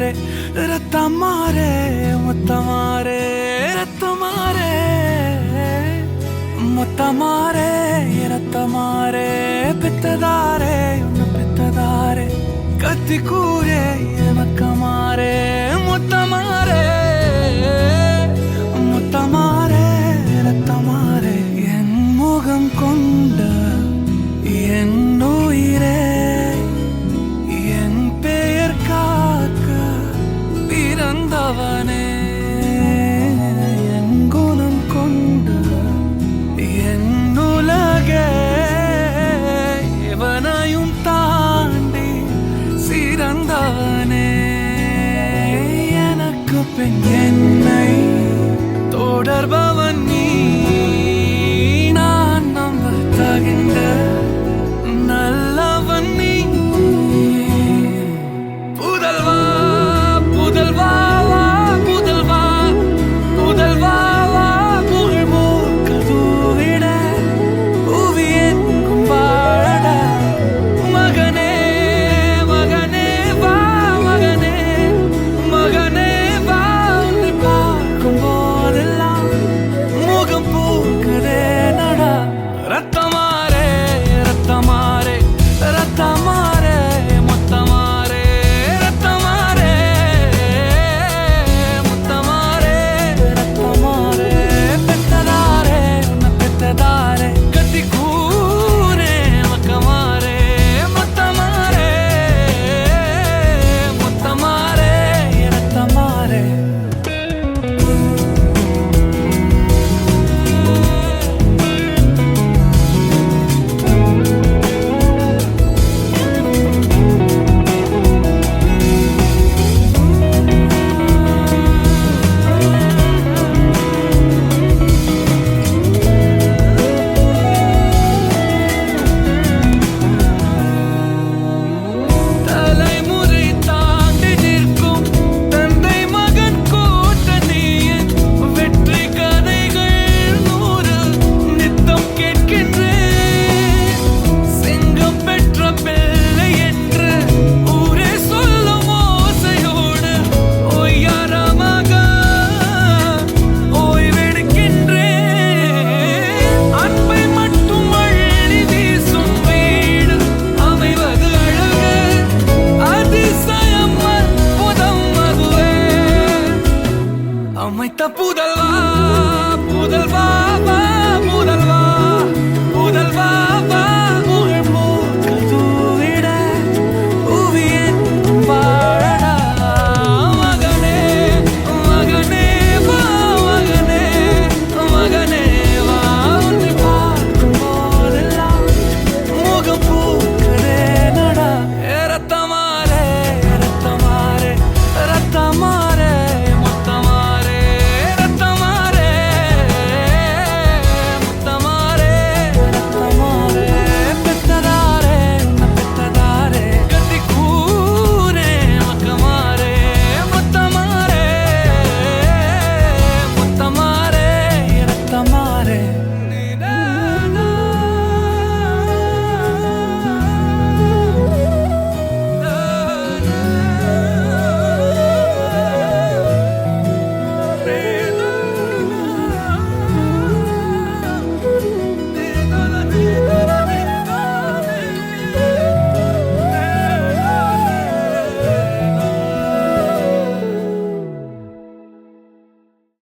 ரத்தமாரே ரத்தமாரே முத்தமாரே ரத்தமாரே முத்தமாரே ரத்தமாரே பித்ததாரே உன்னை பித்ததாரே கத்தி கூரே எனக்கமாரே முத்தமாரே முத்தமாரே ரத்தமாரே என் முகம் கொண்ட என் உயிரே என் பெயர் காக்க பிறந்தவனே என் குணம் கொண்ட என் உலகே இவனையும் தாண்டி சிறந்தவனே எனக்கு பின் என்னை தொடர்பவன் நீ நான் நம்ப தகின்ற நல்லவன் நீ புதல்வா புதல்வா புதல்வா புதல்வா புகழ்மூக்க தூவிட புவி எங்கும் வாழட மகனே மகனே வா மகனே மகனே வா உன்னை பார்க்கும் போதெல்லாம் முகம் பூக்குதே நடா ரத்தமாரே ரத்தமாரே ரத்தமாரே முத்தமாரே ரத்தமாரே முத்தமாரே ரத்தமாரே பெத்ததாரே உன்னை பெத்ததாரே கத்தி கூரே மக்கமாரே முத்தமாரே முத்தமாரே ரத்தமாரே தலைமுறை தாண்டி நிற்கும் தந்தை மகன் கூட்டணியின் வெற்றி கதைகள் 100 நித்தம் கேட்கின்றேன் சிங்கம் பெற்ற பிள்ளை என்று ஊரே சொல்லும் ஓசையோடு ஒய்யாரமாக ஓய்வெடுக்கின்றேன் அன்பை மட்டும் அள்ளி வீசும் வீடு அமைவது அழகு அதிசயம் அற்புதம் அதுவே அமைத்த புதல்